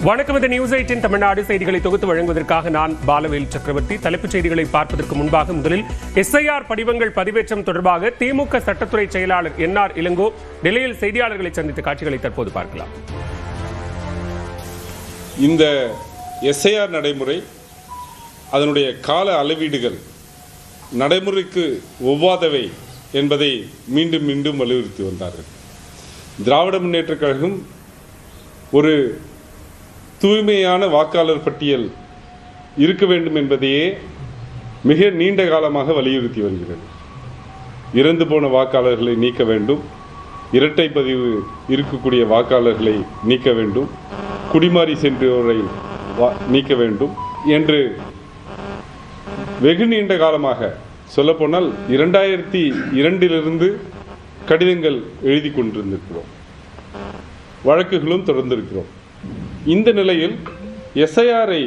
வணக்கம். இந்த நியூஸ் 18 தமிழ்நாடு செய்திகளை தொகுத்து வழங்குவதற்காக நான் பாலவேல் சக்கரவர்த்தி. தலைப்புச் செய்திகளை பார்ப்பதற்கு முன்பாக முதலில் எஸ்ஐஆர் படிவங்கள் பதிவேற்றம் தொடர்பாக திமுக சட்டத்துறை செயலாளர் என்ஆர் இளங்கோ டெல்லியில் செய்தியாளர்களை சந்தித்த காட்சிகளை தற்போது பார்க்கலாம். இந்த எஸ்ஐஆர் நடைமுறை, அதனுடைய கால அளவீடுகள் நடைமுறைக்கு ஒவ்வாதவை என்பதை மீண்டும் மீண்டும் வலியுறுத்தி வந்தார்கள். திராவிட முன்னேற்றக் கழகம் ஒரு தூய்மையான வாக்காளர் பட்டியல் இருக்க வேண்டும் என்பதையே மிக நீண்ட காலமாக வலியுறுத்தி வருகிறது. இறந்து போன வாக்காளர்களை நீக்க வேண்டும், இரட்டை பதிவு இருக்கக்கூடிய வாக்காளர்களை நீக்க வேண்டும், குடிமாறி சென்றோரை நீக்க வேண்டும் என்று வெகு நீண்ட காலமாக, சொல்லப்போனால் 2002 கடிதங்கள் எழுதி கொண்டிருந்திருக்கிறோம், வழக்குகளும் தொடர்ந்திருக்கிறோம். இந்த நிலையில் எஸ்ஐஆரை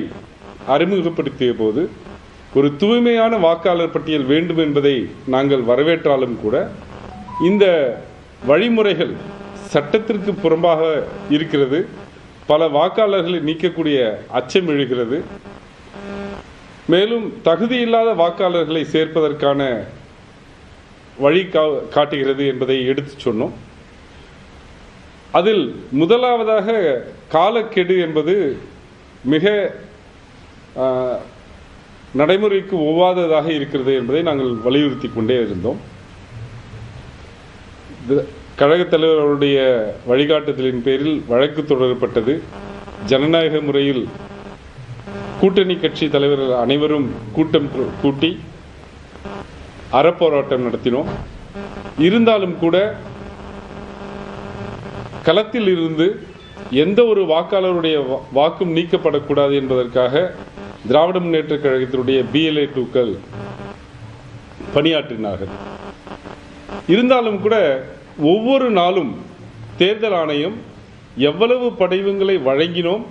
அறிமுகப்படுத்திய போது ஒரு தூய்மையான வாக்காளர் பட்டியல் வேண்டும் என்பதை நாங்கள் வரவேற்றாலும் கூட இந்த வழிமுறைகள் சட்டத்திற்கு புறம்பாக இருக்கிறது, பல வாக்காளர்களை நீக்கக்கூடிய அச்சம் எழுகிறது, மேலும் தகுதியில்லாத வாக்காளர்களை சேர்ப்பதற்கான வழி காட்டுகிறது என்பதை எடுத்து சொன்னோம். அதில் முதலாவதாக காலக்கெடு என்பது மிக நடைமுறைக்கு ஒவ்வாததாக இருக்கிறது என்பதை நாங்கள் வலியுறுத்தி கொண்டே இருந்தோம். கழகத் தலைவருடைய வழிகாட்டுதலின் பேரில் வழக்கு தொடரப்பட்டது. ஜனநாயக முறையில் கூட்டணி கட்சி தலைவர்கள் அனைவரும் கூட்டம் கூட்டி அறப்போராட்டம் நடத்தினோம். இருந்தாலும் கூட களத்தில் இருந்து எந்த ஒரு வாக்காளருடைய வாக்கும் நீக்கப்படக்கூடாது என்பதற்காக திராவிட முன்னேற்றக் கழகத்தினுடைய BLA2க்கள் பணியாற்றினார்கள். இருந்தாலும் கூட ஒவ்வொரு நாளும் தேர்தல் ஆணையம் எவ்வளவு படிவங்களை வழங்கினோம்,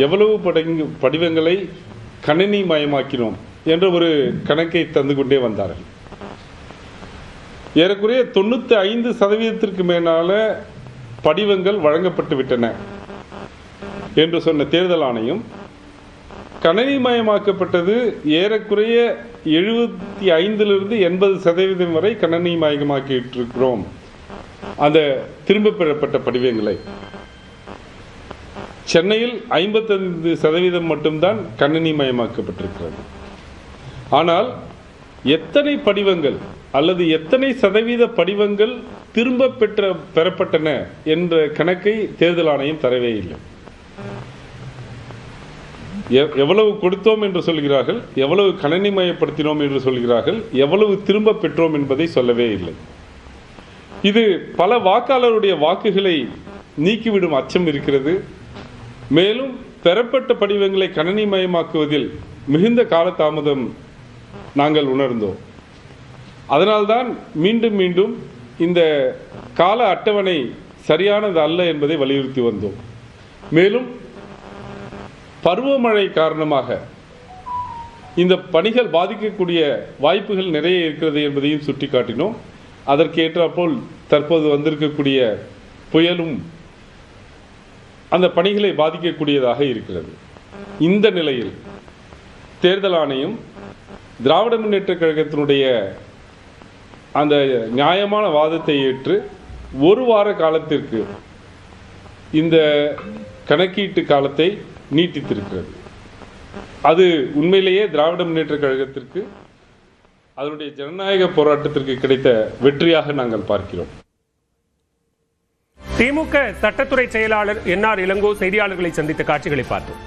எவ்வளவு படிவங்களை கணினி மயமாக்கினோம் என்ற ஒரு கணக்கை தந்து கொண்டே வந்தார்கள். ஏறக்குறைய 95% மேலான படிவங்கள் வழங்கப்பட்டு விட்டன என்று சொன்ன தேர்தல் ஆணையம், கணினிமயமாக்கப்பட்டது ஏறக்குறைய 75% 80% வரை கணினிமயமாக்கிட்டு இருக்கிறோம் அந்த திரும்ப பெறப்பட்ட படிவங்களை. சென்னையில் 55% மட்டும்தான் கணினிமயமாக்கப்பட்டிருக்கிறது. ஆனால் எத்தனை படிவங்கள் அல்லது எத்தனை சதவீத படிவங்கள் திரும்ப பெறப்பட்டன என்ற கணக்கை தேர்தல் ஆணையம் தரவே இல்லை. எவ்வளவு கொடுத்தோம் என்று சொல்கிறார்கள், எவ்வளவு கணினிமயப்படுத்தினோம் என்று சொல்கிறார்கள், எவ்வளவு திரும்ப பெற்றோம் என்பதை சொல்லவே இல்லை. இது பல வாக்காளருடைய வாக்குகளை நீக்கிவிடும் அச்சம் இருக்கிறது. மேலும் பெறப்பட்ட படிவங்களை கணினிமயமாக்குவதில் மிகுந்த காலதாமதம் நாங்கள் உணர்ந்தோம். அதனால்தான் மீண்டும் மீண்டும் இந்த கால அட்டவணை சரியானது அல்ல என்பதை வலியுறுத்தி வந்தோம். மேலும் பருவமழை காரணமாக இந்த பணிகள் பாதிக்கக்கூடிய வாய்ப்புகள் நிறைய இருக்கிறது என்பதையும் சுட்டிக்காட்டினோம். அதற்கு ஏற்றாற்போல் தற்போது வந்திருக்கக்கூடிய புயலும் அந்த பணிகளை பாதிக்கக்கூடியதாக இருக்கிறது. இந்த நிலையில் தேர்தல் ஆணையம் திராவிட முன்னேற்றக் கழகத்தினுடைய அந்த நியாயமான வாதத்தை ஏற்று ஒரு வார காலத்திற்கு இந்த கணக்கீட்டு காலத்தை நீட்டித்திருக்கிறது. அது உண்மையிலேயே திராவிட முன்னேற்றக் கழகத்திற்கு, அதனுடைய ஜனநாயக போராட்டத்திற்கு கிடைத்த வெற்றியாக நாங்கள் பார்க்கிறோம். திமுக சட்டத்துறை செயலாளர் என்ஆர் இளங்கோ செய்தியாளர்களை சந்தித்த காட்சிகளை பார்த்தோம்.